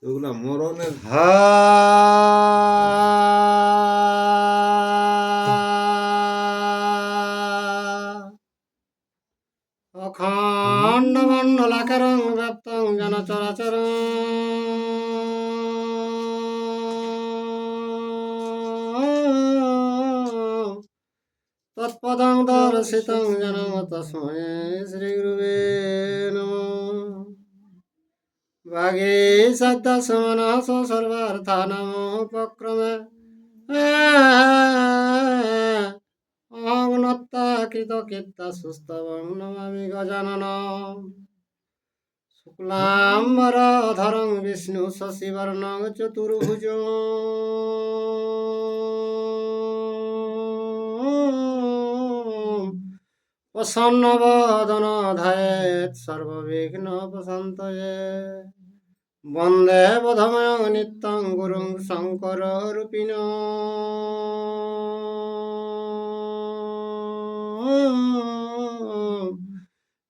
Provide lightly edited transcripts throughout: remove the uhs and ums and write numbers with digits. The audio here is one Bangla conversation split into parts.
ওগুলা মরণের অখণ্ড মণ্ডলাকারং ব্যাপ্তং যেন চরাচর তৎপদং দর্শিতং যেন তস্मै শ্রী গুরুবে নমঃ। ভাগে সদ্যসমনস সর্বার্থানাম উপক্রমে অহং নত্তা কৃতকীর্তা সুস্তবং নমামি গজাননম। শুক্লাম্বরধরং বিষ্ণু শশিবর্ণং চতুর্ভুজং প্রসন্নবদন ধ্যায়েৎ সর্ববিঘ্নোপশান্তয়ে। বন্দে বোধময়ং নিত্যং গুরুং শঙ্কর রূপিণ।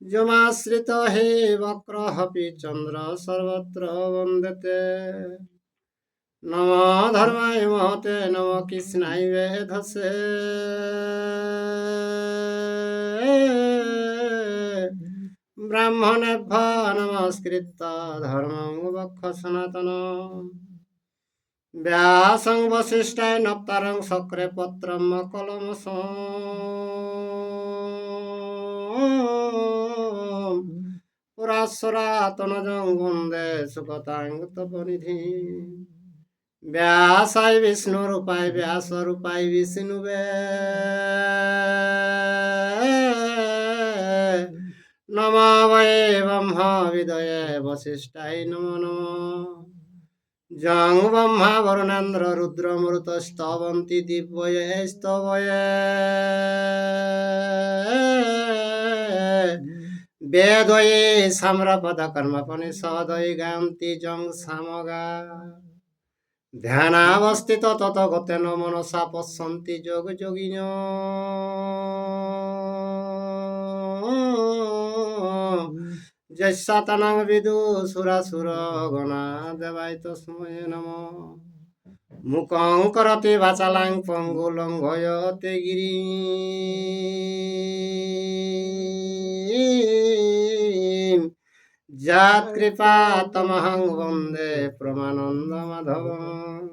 যমাশ্রিত হে বক্রহপি চন্দ্র সর্বত্র বন্দতে। নম ধর্মায় মহতে নম কৃষ্ণায় বেধসে। ব্রাহ্মণেভ্য নমস্কৃত্য ধর্মং বক্ষ সনাতন। ব্যাসং বশিষ্ঠায় নপ্তারং শক্রে পত্রম কলমস। পুরাসরাতনজং বন্দে সুগতাং তপনিধি। ব্যাসায় বিষ্ণুরূপায় ব্যাসরূপায় বিষ্ণুবে। নমো বৈ ব্রহ্ম বিদয়ে বশিষ্ঠায় নমো নমঃ। যং ব্রহ্মা বরুণেন্দ্র রুদ্রমরুতস্তবন্তি দিব্যয়ে স্তবয়ে। বেদয়ে সাম্রপদ কর্মপনিষদয়ে গায়ন্তি যং সামগা। ধ্যানাবস্থিত ততগতেন মনসা পশ্যন্তি যোগ যোগিনো। যস্যাতনং বিদুসুরাসুর গণা দেবায় তস্मै নমঃ। মুখং করতি বাচালাং পঙ্গুলঙ্ঘয়তে গিরিম। যৎকৃপা তমহং বন্দে প্রমানন্দ মাধবম।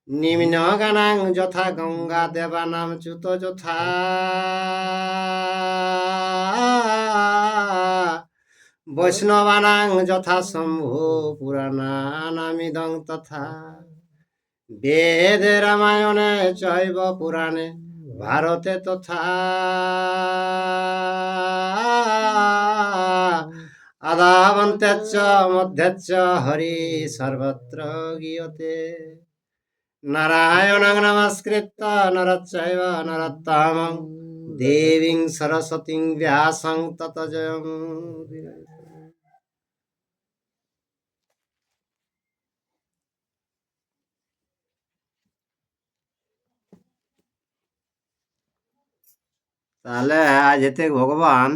নিম্ন গানাং যথা গঙ্গা দেবানাম চ্যুত যথা। বৈষ্ণবানাং যথা শম্ভু পুরাণানামিদং তথা। বেদে রামায়ণে চৈব পুরাণে ভারতে তথা। আদাবন্তেচ্চ মধ্যেচ্চ হরি সর্বত্র গীয়তে। নারায়ণং নমস্কৃত্য নরচৈব নরোত্তমং দেবীং সরস্বতীং ব্যাসং ততো জয়ং। তাহলে আজ এতে ভগবান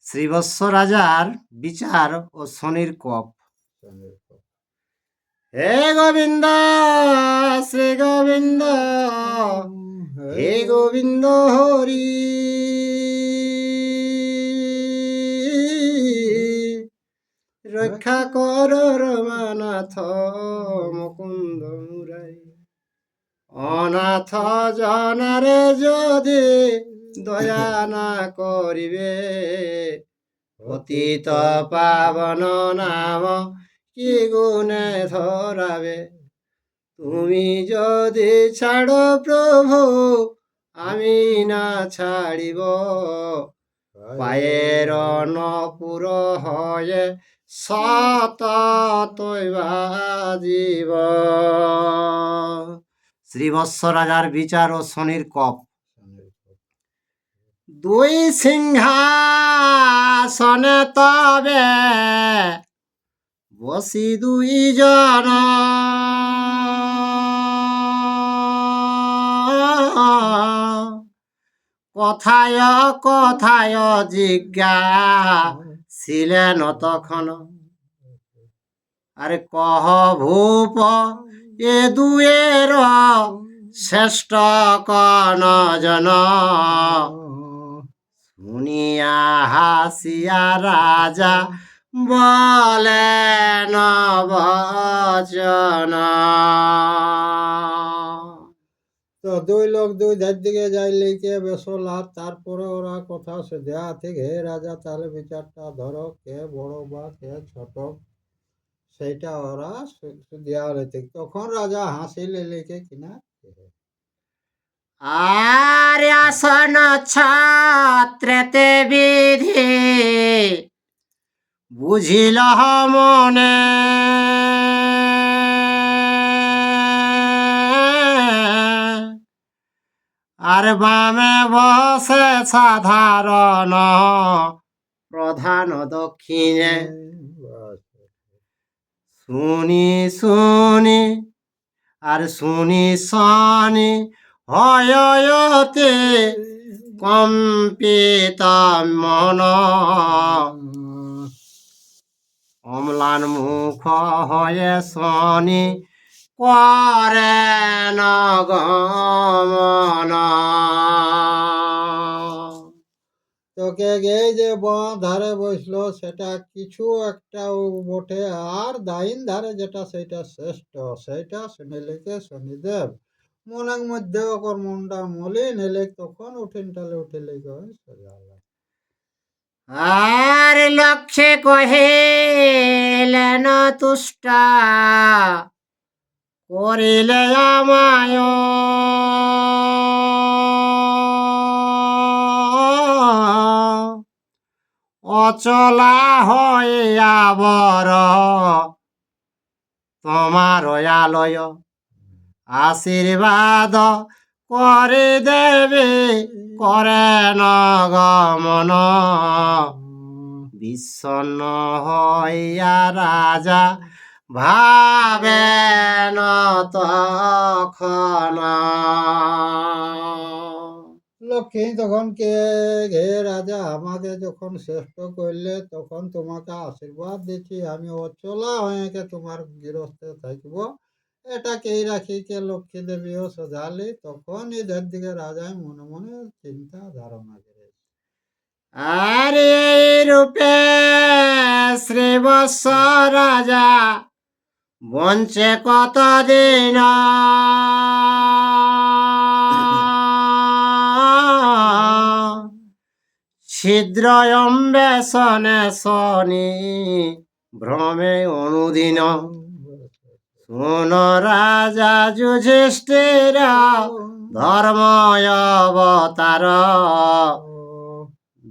শ্রীবৎস রাজার বিচার ও শনির কপ। হে গোবিন্দ শ্রী গোবিন্দ হে গোবিন্দ হরি। রক্ষা কর রমানাথ মুকুন্দ মুরারি। অনাথ জনারে যদি দয়া না করিবে। পতিত পাবন নাম কি গুণে ধরাবে। তুমি যদি ছাড়ো প্রভু আমি না ছাড়িব। পায়ের নপুর হয়ে সততই বাজিব। শ্রীবৎস রাজার বিচার ও শনির কপ। দুই সিংহাসনে তবে বসি দুইজন। কথায় কথায় জিজ্ঞাসিলেন তখন। আরে কহ ভূপ এ দুয়ের শ্রেষ্ঠ কন জন, শুনিয়া হাসিয়া রাজা বলেন বচন। তো দুই লোক দুই ধার দিকে যাই লিখে বেসলা, তারপরে ওরা কথা সে দেয়া থেকে হে রাজা তাহলে বিচারটা ধরো, কে বড় বা কে ছোট সেইটা ওরা দেওয়া হইতে। তখন রাজা হাসিলে লিখে কিনা, আর আসন ছাত্রেতে বিধি বুঝিল মনে, আর বামে বসে সাধারণ প্রধান দক্ষিণে। শুনি শুনি আর শুনি শনি হয়তে কম্পিত মন, অম্লান মুখ হয়ে শনি করে গমন। তোকে গে যে ধারে বসলো সেটা কিছু একটা বটে, আর দাইন ধারে যেটা সেটা শ্রেষ্ঠ, সেইটা শুনে লিখে শনিদেব মনের মধ্যে ওকর মনটা মলিন এলে তখন উঠেন টালে উঠে লিখে সোজা। আর লক্ষ্যে কহিলেন তুষ্টা করিলে আমায়, অচলা হইয়া বর তোমার আলয়, আশীর্বাদ করে দেবে করেন গমন। বিষণ্ণ হইয়া রাজা ভাবেন তখন। লক্ষ্মী তখন কে হে রাজা আমাকে যখন শ্রেষ্ঠ করলে তখন তোমাকে আশীর্বাদ দিচ্ছি, আমি অচলা হয়ে তোমার গৃহস্থে থাকব, এটাকেই রাখি কে লক্ষ্মী দেবীও সোজালি। তখন এদের দিকে রাজায় মনে মনে চিন্তা ধারণা করে। আর এই রূপে শ্রীবৎস রাজা বঞ্চে কতদিন, ছিদ্র অম্বেষণে শনি ভ্রমে অনুদিন। শুন রাজা যুধিষ্ঠির ধর্ময় অবতার,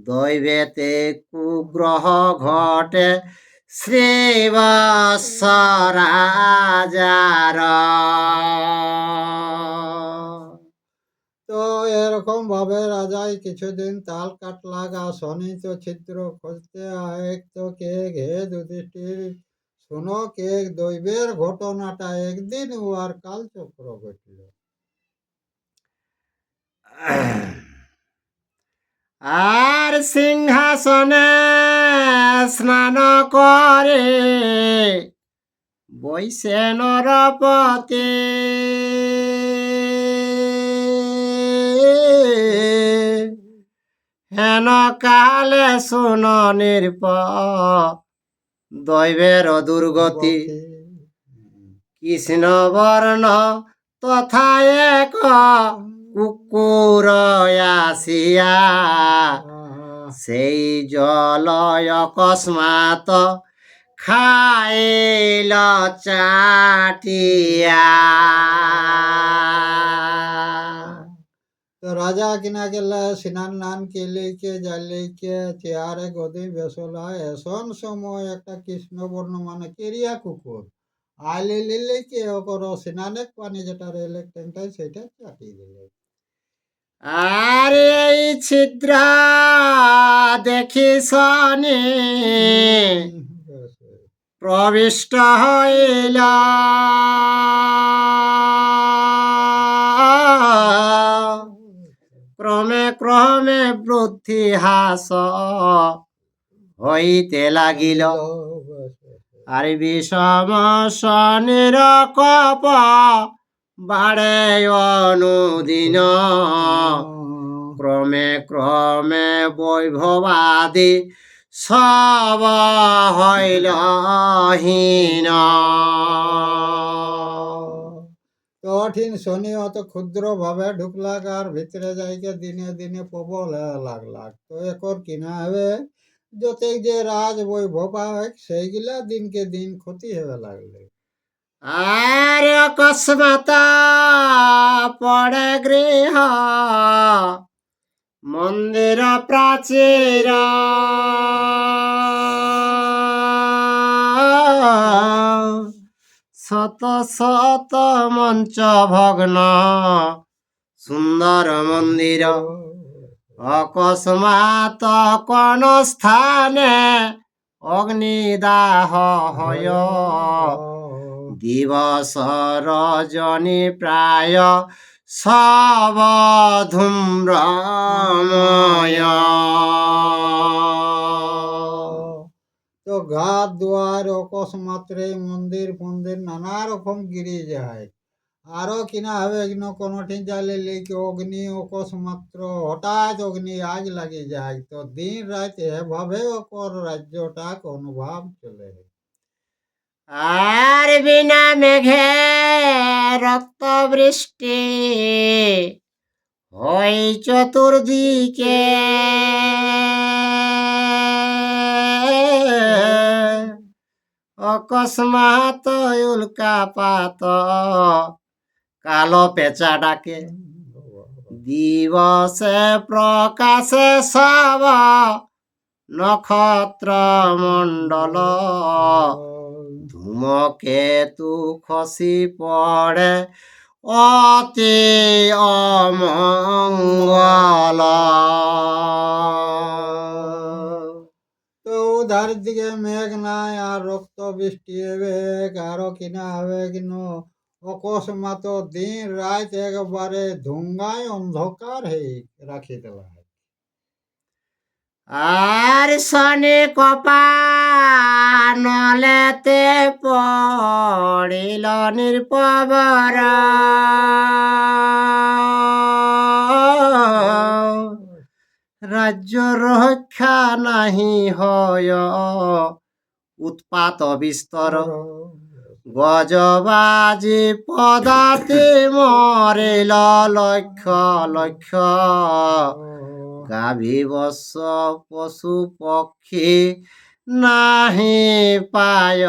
দৈবেতে কুগ্রহ ঘটে শ্রীবৎস রাজার। তো এরকম ভাবে রাজাই কিছুদিন তাল কাটলা, গা শনি তো ছিদ্র খুঁজতে আয় তো কে ঘে যুধিষ্ঠির শুনো কে দৈবের ঘটনাটা একদিন উহার কালচক্র ঘটল। আর সিংহাসনে স্নান করে বৈশে নরপতি, হেন কালে শুন নির্প দৈবের দুর্গতি। কৃষ্ণ বর্ণ তথা এক কুকুর আসিয়া, সেই জলয় অকস্মাৎ খাইল চাটিয়া। তো রাজা কিনা গেলে স্নান নান কে লিখে জালিকে চেয়ারে গদি বেসলা, এসন সময় একটা কৃষ্ণবর্ণ মানে কেরিয়া কুকুর আইলে লিলে কে ওকর স্নানের পানি যেটা রেলে ট্যাঙ্কটাই সেটা চাটিয়ে দিলে। আর এই ছিদ্র দেখি শনি প্রবিষ্ট হইল, ক্রমে ক্রমে বৃদ্ধি হ্রাস হইতে লাগিল। আর বিষম শনির কপ বাড়ে অনুদিন, ক্রমে ক্রমে বৈভবাদি সব হইল হীন। কঠিন শনি অত ক্ষুদ্র ভাবে ঢুকলাক আর ভিতরে যাইকে দিনে দিনে প্রবল লাগলাক। তো একর কিনা হবে যতে যে রাজ বৈভব হয় সেইগুলা দিনকে দিন ক্ষতি হবে লাগলে। আর অকস্মাৎ পড়ে গৃহ মন্দির প্রাচীর, শত শত মঞ্চ ভগ্ন সুন্দর মন্দির, অকস্মাৎ কোন স্থানে অগ্নিদাহ হয়, দিবস রজনী প্রায় সব ধূম্রময়। তো ঘাট দুয়ার অকস্মাত্রে মন্দির ফন্দির নানা রকম গিরি যায়। আরো কিনা হবে কোনোটি জ্বালে লেগে অগ্নি অকস্মাত্র হঠাৎ অগ্নি আগ লাগি যায়। তো দিন রাত এভাবে ওকর রাজ্যটাক অনুভব চলে। আর বিনা মেঘে রক্ত বৃষ্টি হয় চতুর্দিকে, অকস্মাৎ উল্কাপাত কালো পেঁচা ডাকে, দিবসে প্রকাশে সব নক্ষত্র মণ্ডল, ধূমকেতু খসি পড়ে অতি অমঙ্গল। তো উধার দিকে মেঘ নাই আর রক্ত বৃষ্টি হবে। আরো কিনা হবে অকস্মাৎ দিন রাত একবারে ধুঙ্গায় অন্ধকার হয়ে রাখি দেওয়া হয়। আর শনি কপালেতে পড়িল নির্পবর, রাজ্য রক্ষা নাহি হয় উৎপাত বিস্তর, গজবাজি পদাতি মরিল লক্ষ লক্ষ, গাভী বৎস পশু পক্ষী নাহি পায়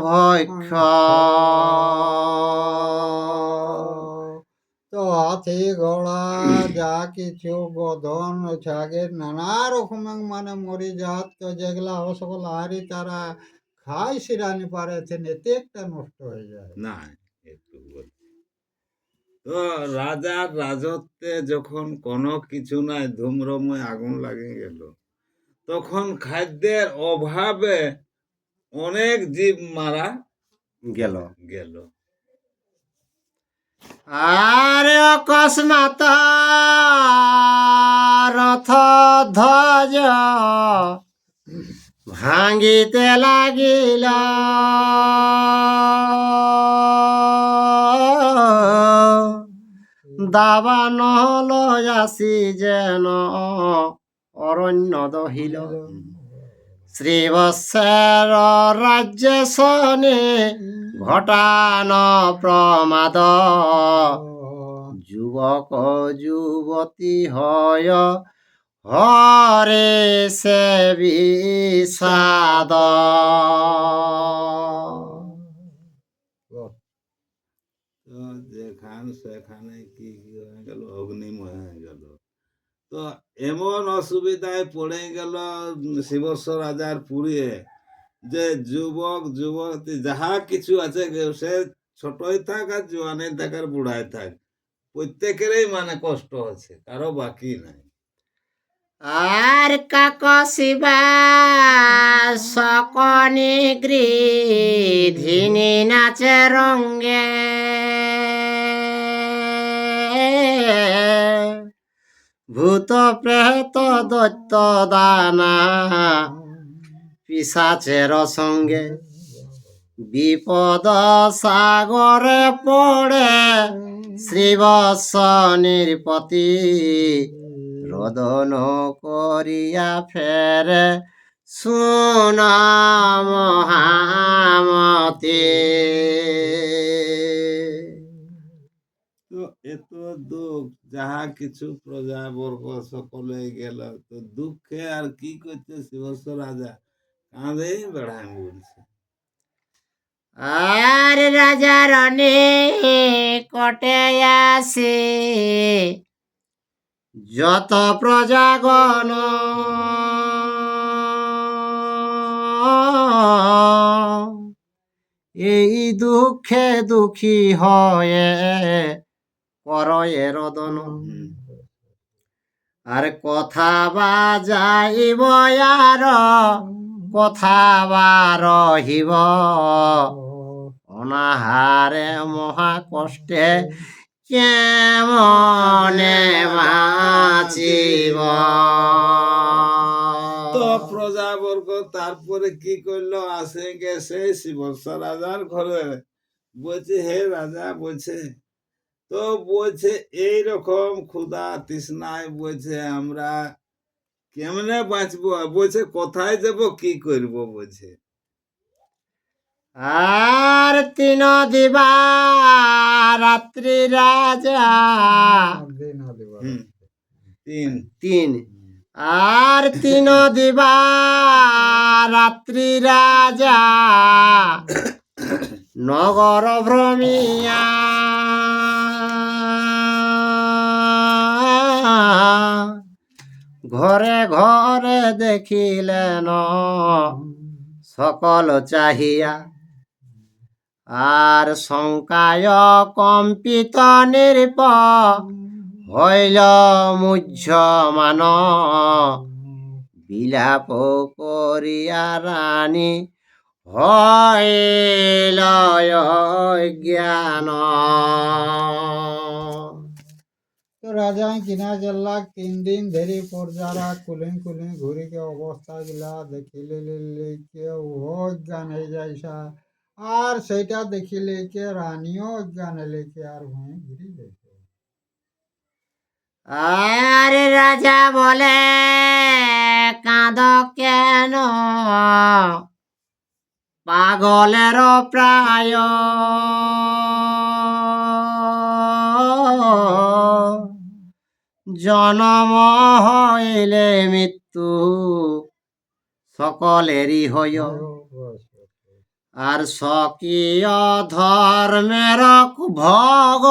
ভক্ষ। তো হাতি ঘোড়া যা কিছু গধন ছাগের নানা রকমের মরি যাত। তো যেগুলা সকল হারি তারা খাই সিরানি পারে এতে একটা নষ্ট হয়ে যায় না। একটু বলি। তো রাজার রাজত্বে যখন কোনো কিছু নাই, ধূম্রময় আগুন লাগে গেল, তখন খাদ্যের অভাবে অনেক জীব মারা গেল গেল। আর অকস্মাৎ রথ ধ্বজ ভাঙ্গিতে লাগিল, দাবান আসি যেন অরণ্য দহিল, শ্রীবৎসের রাজ্যে শনি ঘটান প্রমাদ, যুবক যুবতী হয় হরে সে বিষাদ। তো সেখানে কি কি হয়ে গেল, অগ্নিময় হয়ে গেল। তো এমন অসুবিধায় পড়ে গেল শিবস্ব রাজার পুরীয়ে, যে যুবক যুবতী যাহা কিছু আছে সে ছোটই থাক আর জোয়ানে থাক আর বুড়ায় থাক, প্রত্যেকেরই কষ্ট আছে, কারো বাকি নাই। আর কাক শিবা সকনি গৃধিনী নাচে রঙ্গে, ভূত প্রেত দৈত্য দানা পিসাচের সঙ্গে, বিপদ সাগরে পড়ে শ্রীবৎস নিরপতি রোদন করিয়া ফেরে শুনা মহামতি। তো এত দুঃখ, যাহা কিছু প্রজাবর্গ সকলে গেল, তো দুঃখে আর কি করছে শিবস্ব রাজা, কাঁদেই বেড়ায় বলছে। আর রাজার কটে আসে যত প্রজাগণ, এই দুঃখে দুঃখী হয়ে করয়ে রদন। আর কথা বাজাইব আর কথা বা রহিব, অনাহারে মহা কষ্টে কেমনে বাঁচিব। তো প্রজাবর্গ তারপরে কি করলো, আসে গেছে শিবস্ব রাজার ঘরে, বলছে হে রাজা, বলছে তো বলছে এইরকম ক্ষুধা তৃষ্ণায়, বলছে আমরা কেমনে বাঁচবো, বলছে কোথায় যাব কি করব, বলছে। আর তিন দিবা রাত্রি রাজা, হুম, তিন তিন আর তিন দিবা রাত্রি রাজা নগর ভ্রমিয়া, ঘরে ঘরে দেখিলেন সকল চাহিয়া, আর শঙ্কায় কম্পিত নিরপ হইল মুহ্যমান, বিলাপ করিয়া রানী হইল জ্ঞান। তো রাজা কিনা গেলা 3 দিন ধরে পর্যারা কুলিং কুলিং ঘুরিকে অবস্থা গিলা দেখিলে কেউ অজ্ঞান হয়ে যাইসা, আর সেইটা দেখিলে কে রানীও অজ্ঞান হলে কে আর ভূমি ঘুরি যাইছে। আর রাজা বলে কাঁদ কেন পাগলের প্রায়, জনম হইলে মৃত্যু সকলেরই হয়, আর স্বকীয় ধর্মের ভোগ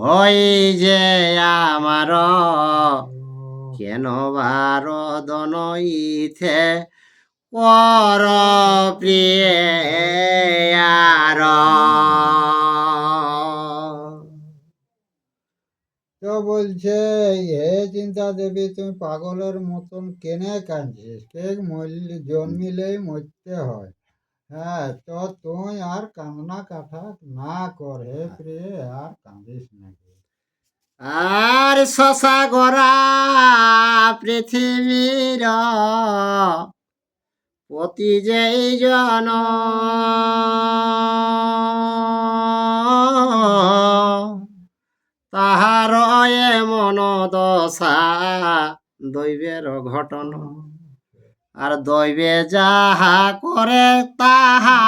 হই যে আমার, কেন বারদন ইথে পর প্রিয়ার। তো বলছে হে চিন্তা দেবী, তুমি পাগলের মতন কেনে কাঁদছিস, কে জন্মিলেই মরতে হয়। হ্যাঁ, তো তুই আর কান্না কাটা না কর হে প্রিয়ে, আর কাঁদিস নাকি। আর শশা গড়া পৃথিবীর পতি যেই জন, তাহার এমন দশা দৈবের ঘটন, আর দৈবে যাহা করে তাহা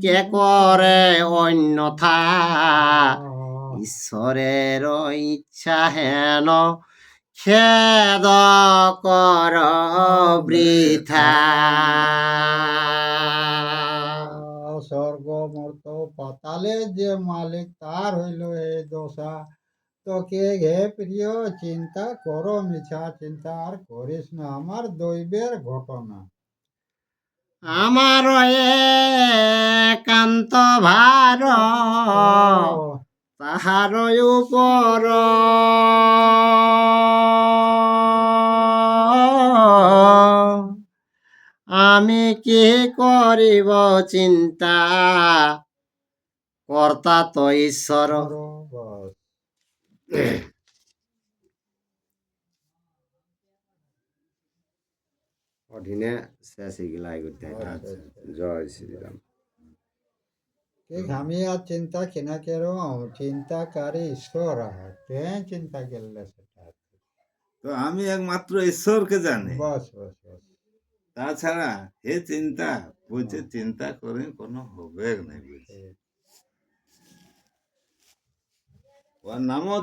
কে করে অন্যথা, ঈশ্বরের ইচ্ছা হেন খেদ কর বৃথা। স্বর্গ মর্ত পাতালের যে মালিক, তার হইল এই দশা। তোকে হে প্রিয় চিন্তা করো, মিছা চিন্তা আর করিস না, আমার দৈবের ঘটনা। আমার একান্ত ভার তাহার উপর, আমি কি করিব চিন্তা, কর্তা তো ঈশ্বর। বস। অধীনে শেষ গিলাই করতে। জয় শ্রীরাম। कि আমি আর চিন্তা কিনা কেরো চিন্তাকারী ঈশ্বর আহার কে চিন্তা করলে সেটা তো আমি একমাত্র ঈশ্বরকে জানি, বস বস বস তাছাড়া হে চিন্তা বলছে চিন্তা করে কোনো হবে নাই বলছে। ঠিক। ওর নামও